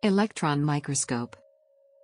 Electron microscope.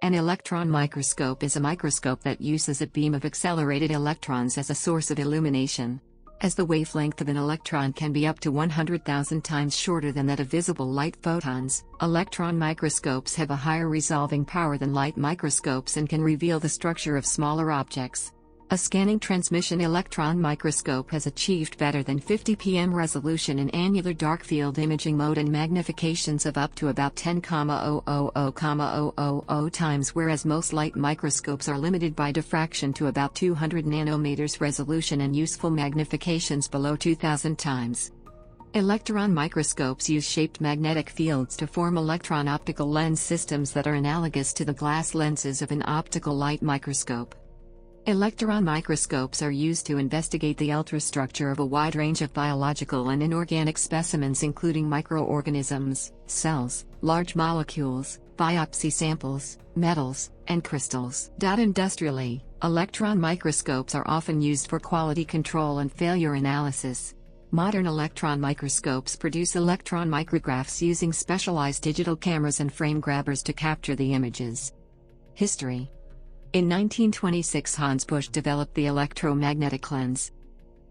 An electron microscope is a microscope that uses a beam of accelerated electrons as a source of illumination. As the wavelength of an electron can be up to 100,000 times shorter than that of visible light photons, electron microscopes have a higher resolving power than light microscopes and can reveal the structure of smaller objects. A scanning transmission electron microscope has achieved better than 50 pm resolution in annular dark-field imaging mode and magnifications of up to about 10,000,000 times, whereas most light microscopes are limited by diffraction to about 200 nanometers resolution and useful magnifications below 2000 times. Electron microscopes use shaped magnetic fields to form electron optical lens systems that are analogous to the glass lenses of an optical light microscope. Electron microscopes are used to investigate the ultrastructure of a wide range of biological and inorganic specimens, including microorganisms, cells, large molecules, biopsy samples, metals, and crystals. Industrially, electron microscopes are often used for quality control and failure analysis. Modern electron microscopes produce electron micrographs using specialized digital cameras and frame grabbers to capture the images. History. In 1926, Hans Busch developed the electromagnetic lens.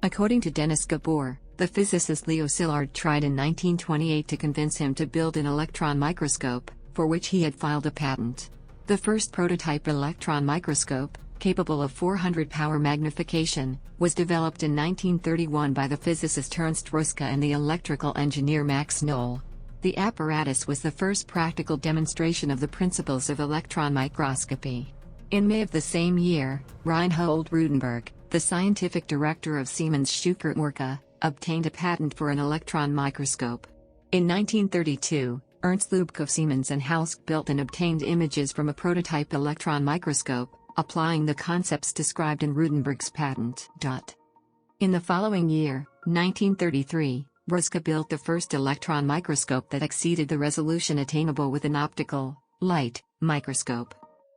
According to Dennis Gabor, the physicist Leo Szilard tried in 1928 to convince him to build an electron microscope, for which he had filed a patent. The first prototype electron microscope, capable of 400 power magnification, was developed in 1931 by the physicist Ernst Ruska and the electrical engineer Max Knoll. The apparatus was the first practical demonstration of the principles of electron microscopy. In May of the same year, Reinhold Rudenberg, the scientific director of Siemens Schuckert-Werke, obtained a patent for an electron microscope. In 1932, Ernst Lubke of Siemens and Halske built and obtained images from a prototype electron microscope, applying the concepts described in Rudenberg's patent. In the following year, 1933, Ruska built the first electron microscope that exceeded the resolution attainable with an optical, light, microscope.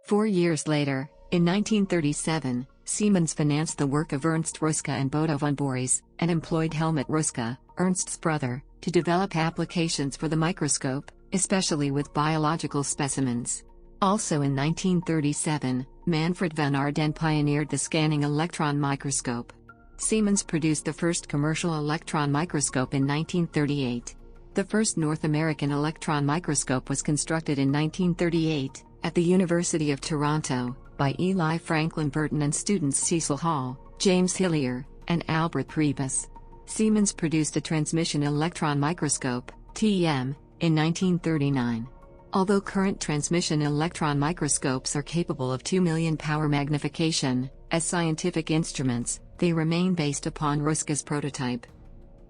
4 years later, in 1937, Siemens financed the work of Ernst Ruska and Bodo von Bories, and employed Helmut Ruska, Ernst's brother, to develop applications for the microscope, especially with biological specimens. Also in 1937, Manfred van Ardenne pioneered the scanning electron microscope. Siemens produced the first commercial electron microscope in 1938. The first North American electron microscope was constructed in 1938, at the University of Toronto, by Eli Franklin Burton and students Cecil Hall, James Hillier, and Albert Priebus. Siemens produced a transmission electron microscope, TEM, in 1939. Although current transmission electron microscopes are capable of 2 million power magnification, as scientific instruments, they remain based upon Ruska's prototype.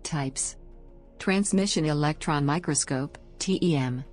Types. Transmission electron microscope, TEM.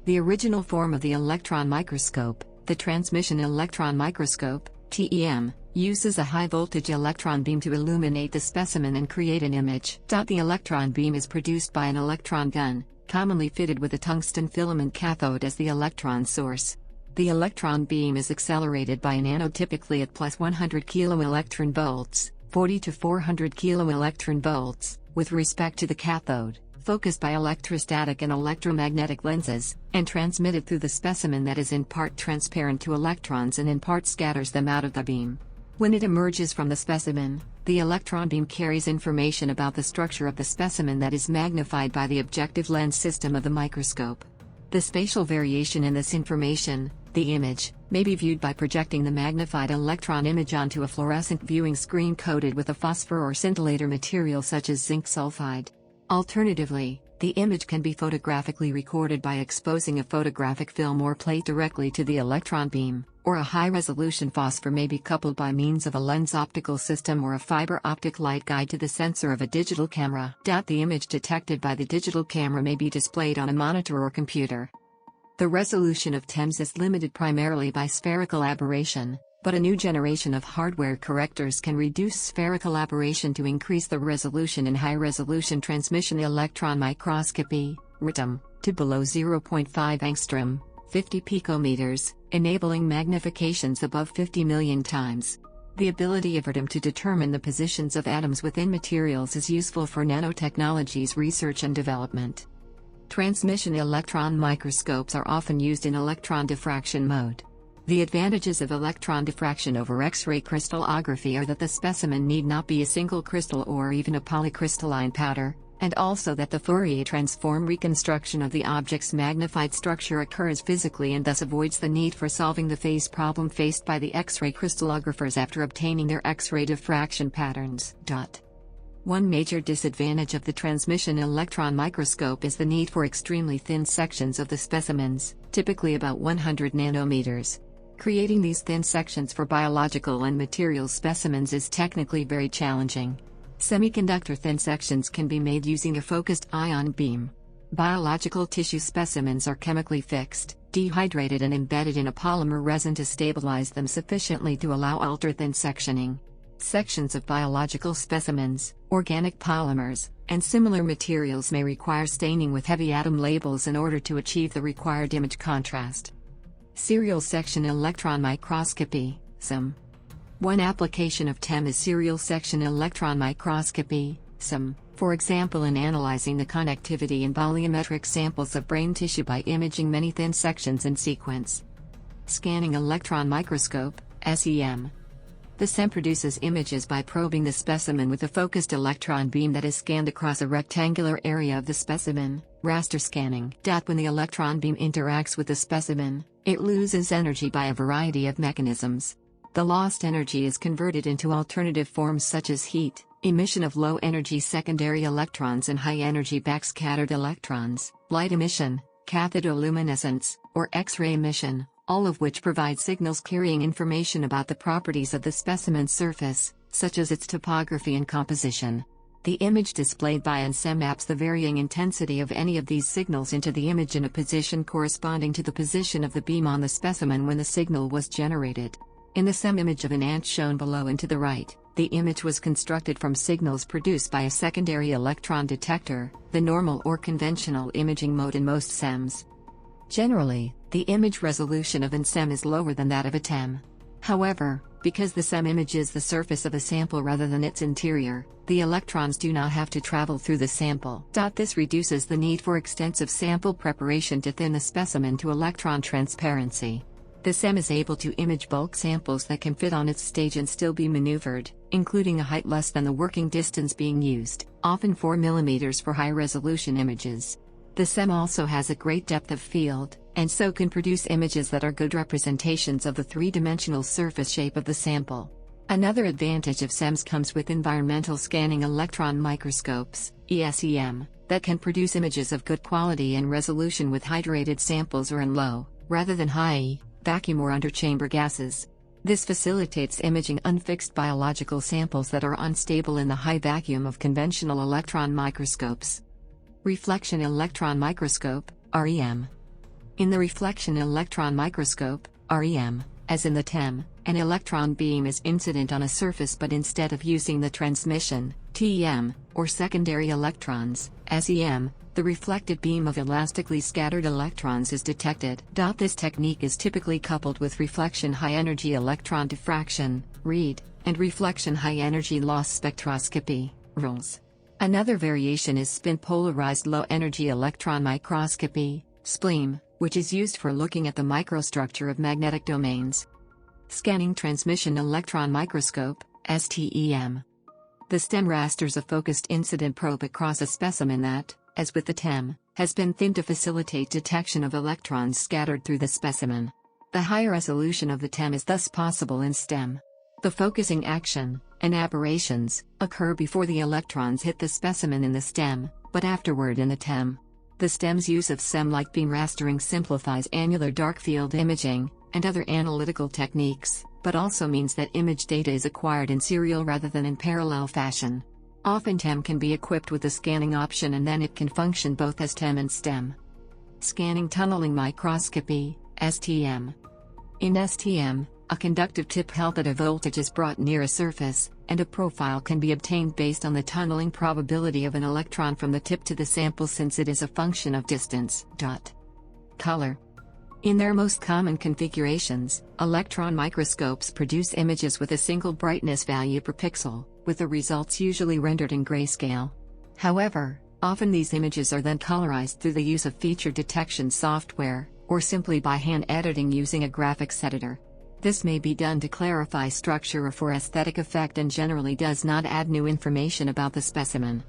The original form of the electron microscope, the transmission electron microscope, TEM, uses a high-voltage electron beam to illuminate the specimen and create an image. The electron beam is produced by an electron gun, commonly fitted with a tungsten filament cathode as the electron source. The electron beam is accelerated by an anode, typically at plus 100 keV, 40 to 400 keV, with respect to the cathode, focused by electrostatic and electromagnetic lenses, and transmitted through the specimen that is in part transparent to electrons and in part scatters them out of the beam. When it emerges from the specimen, the electron beam carries information about the structure of the specimen that is magnified by the objective lens system of the microscope. The spatial variation in this information, the image, may be viewed by projecting the magnified electron image onto a fluorescent viewing screen coated with a phosphor or scintillator material such as zinc sulfide. Alternatively, the image can be photographically recorded by exposing a photographic film or plate directly to the electron beam, or a high-resolution phosphor may be coupled by means of a lens optical system or a fiber optic light guide to the sensor of a digital camera. The image detected by the digital camera may be displayed on a monitor or computer. The resolution of TEMs is limited primarily by spherical aberration, but a new generation of hardware correctors can reduce spherical aberration to increase the resolution in high-resolution transmission electron microscopy, RTEM, to below 0.5 angstrom, 50 picometers, enabling magnifications above 50 million times. The ability of RTEM to determine the positions of atoms within materials is useful for nanotechnologies research and development. Transmission electron microscopes are often used in electron diffraction mode. The advantages of electron diffraction over X-ray crystallography are that the specimen need not be a single crystal or even a polycrystalline powder, and also that the Fourier transform reconstruction of the object's magnified structure occurs physically and thus avoids the need for solving the phase problem faced by the X-ray crystallographers after obtaining their X-ray diffraction patterns. One major disadvantage of the transmission electron microscope is the need for extremely thin sections of the specimens, typically about 100 nanometers. Creating these thin sections for biological and materials specimens is technically very challenging. Semiconductor thin sections can be made using a focused ion beam. Biological tissue specimens are chemically fixed, dehydrated and embedded in a polymer resin to stabilize them sufficiently to allow ultra-thin sectioning. Sections of biological specimens, organic polymers, and similar materials may require staining with heavy atom labels in order to achieve the required image contrast. Serial section electron microscopy, SEM. One application of TEM is serial section electron microscopy, SEM, for example in analyzing the connectivity in volumetric samples of brain tissue by imaging many thin sections in sequence. Scanning electron microscope, SEM. The SEM produces images by probing the specimen with a focused electron beam that is scanned across a rectangular area of the specimen, raster scanning. When the electron beam interacts with the specimen, it loses energy by a variety of mechanisms. The lost energy is converted into alternative forms such as heat, emission of low-energy secondary electrons and high-energy backscattered electrons, light emission, cathodoluminescence, or X-ray emission, all of which provide signals carrying information about the properties of the specimen's surface, such as its topography and composition. The image displayed by an SEM maps the varying intensity of any of these signals into the image in a position corresponding to the position of the beam on the specimen when the signal was generated. In the SEM image of an ant shown below and to the right, the image was constructed from signals produced by a secondary electron detector, the normal or conventional imaging mode in most SEMs. Generally, the image resolution of an SEM is lower than that of a TEM. However, because the SEM image is the surface of a sample rather than its interior, the electrons do not have to travel through the sample. This reduces the need for extensive sample preparation to thin the specimen to electron transparency. The SEM is able to image bulk samples that can fit on its stage and still be maneuvered, including a height less than the working distance being used, often 4 mm for high-resolution images. The SEM also has a great depth of field, and so can produce images that are good representations of the three-dimensional surface shape of the sample. Another advantage of SEMs comes with environmental scanning electron microscopes, ESEM, that can produce images of good quality and resolution with hydrated samples or in low, rather than high, vacuum or underchamber gases. This facilitates imaging unfixed biological samples that are unstable in the high vacuum of conventional electron microscopes. Reflection electron microscope, REM. In the reflection electron microscope, REM, as in the TEM, an electron beam is incident on a surface, but instead of using the transmission, TEM, or secondary electrons, SEM, the reflected beam of elastically scattered electrons is detected. This technique is typically coupled with reflection high-energy electron diffraction, RED, and reflection high-energy loss spectroscopy, RLS. Another variation is spin-polarized low-energy electron microscopy, SPLEM, which is used for looking at the microstructure of magnetic domains. Scanning transmission electron microscope, STEM. The STEM rasters a focused incident probe across a specimen that, as with the TEM, has been thinned to facilitate detection of electrons scattered through the specimen. The higher resolution of the TEM is thus possible in STEM. The focusing action, and aberrations, occur before the electrons hit the specimen in the STEM, but afterward in the TEM. The STEM's use of SEM-like beam rastering simplifies annular dark-field imaging, and other analytical techniques, but also means that image data is acquired in serial rather than in parallel fashion. Often TEM can be equipped with a scanning option, and then it can function both as TEM and STEM. Scanning tunneling microscopy, STM. In STM, a conductive tip held at a voltage is brought near a surface, and a profile can be obtained based on the tunneling probability of an electron from the tip to the sample, since it is a function of distance. Color. In their most common configurations, electron microscopes produce images with a single brightness value per pixel, with the results usually rendered in grayscale. However, Often these images are then colorized through the use of feature detection software, or simply by hand editing using a graphics editor. This may be done to clarify structure or for aesthetic effect and generally does not add new information about the specimen.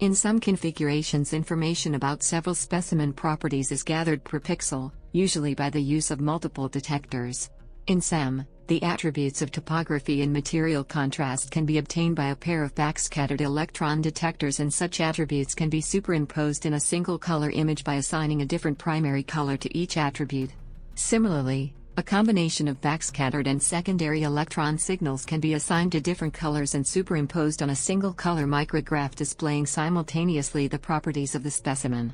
In some configurations, information about several specimen properties is gathered per pixel, usually by the use of multiple detectors. In SEM, the attributes of topography and material contrast can be obtained by a pair of backscattered electron detectors, and such attributes can be superimposed in a single color image by assigning a different primary color to each attribute. Similarly, a combination of backscattered and secondary electron signals can be assigned to different colors and superimposed on a single color micrograph displaying simultaneously the properties of the specimen.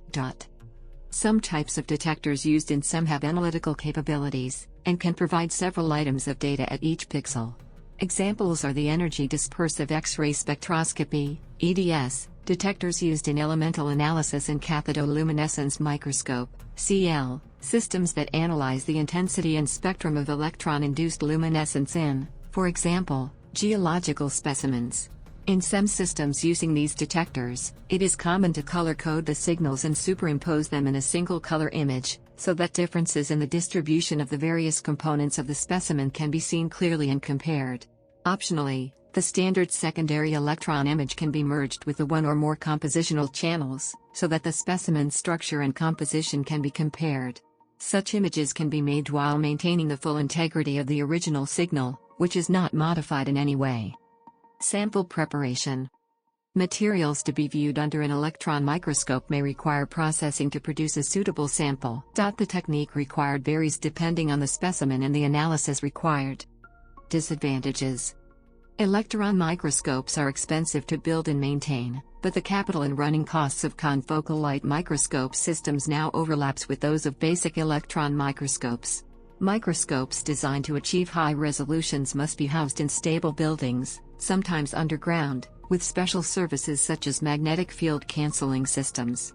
Some types of detectors used in SEM have analytical capabilities, and can provide several items of data at each pixel. Examples are the energy dispersive X-ray spectroscopy, EDS, detectors used in elemental analysis and cathodoluminescence microscope, CL, systems that analyze the intensity and spectrum of electron-induced luminescence in, for example, geological specimens. In SEM systems using these detectors, it is common to color-code the signals and superimpose them in a single color image, so that differences in the distribution of the various components of the specimen can be seen clearly and compared. Optionally, the standard secondary electron image can be merged with the one or more compositional channels, so that the specimen's structure and composition can be compared. Such images can be made while maintaining the full integrity of the original signal, which is not modified in any way. Sample preparation. Materials to be viewed under an electron microscope may require processing to produce a suitable sample. The technique required varies depending on the specimen and the analysis required. Disadvantages. Electron microscopes are expensive to build and maintain, but the capital and running costs of confocal light microscope systems now overlaps with those of basic electron microscopes. Microscopes designed to achieve high resolutions must be housed in stable buildings, sometimes underground, with special services such as magnetic field cancelling systems.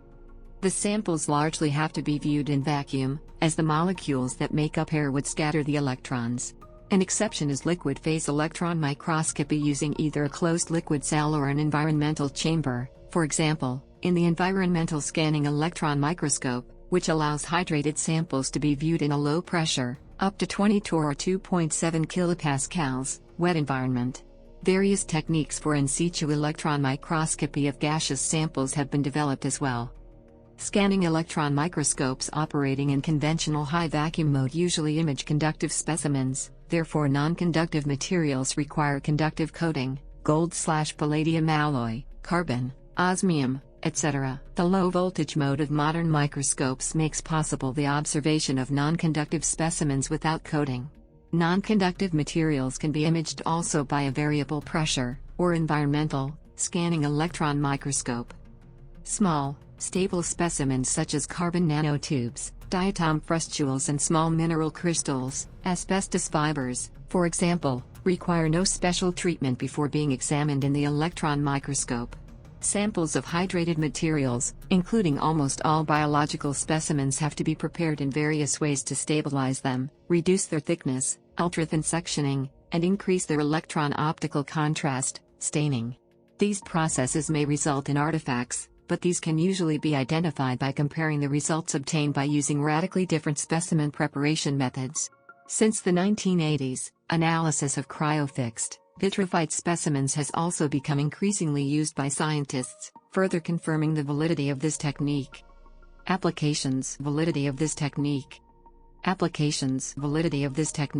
The samples largely have to be viewed in vacuum, as the molecules that make up air would scatter the electrons. An exception is liquid phase electron microscopy using either a closed liquid cell or an environmental chamber, for example, in the environmental scanning electron microscope, which allows hydrated samples to be viewed in a low pressure, up to 20 torr or 2.7 kilopascals, wet environment. Various techniques for in situ electron microscopy of gaseous samples have been developed as well. Scanning electron microscopes operating in conventional high vacuum mode usually image conductive specimens, therefore non-conductive materials require conductive coating, gold/palladium alloy, carbon, osmium, etc. The low-voltage mode of modern microscopes makes possible the observation of non-conductive specimens without coating. Non-conductive materials can be imaged also by a variable pressure, or environmental, scanning electron microscope. Small, stable specimens such as carbon nanotubes, diatom frustules and small mineral crystals, asbestos fibers, for example, require no special treatment before being examined in the electron microscope. Samples of hydrated materials, including almost all biological specimens, have to be prepared in various ways to stabilize them, reduce their thickness, ultrathin sectioning, and increase their electron optical contrast, staining. These processes may result in artifacts, but these can usually be identified by comparing the results obtained by using radically different specimen preparation methods. Since the 1980s, analysis of cryofixed, vitrified specimens has also become increasingly used by scientists, further confirming the validity of this technique. Applications. Validity of this technique. Applications. Validity of this technique.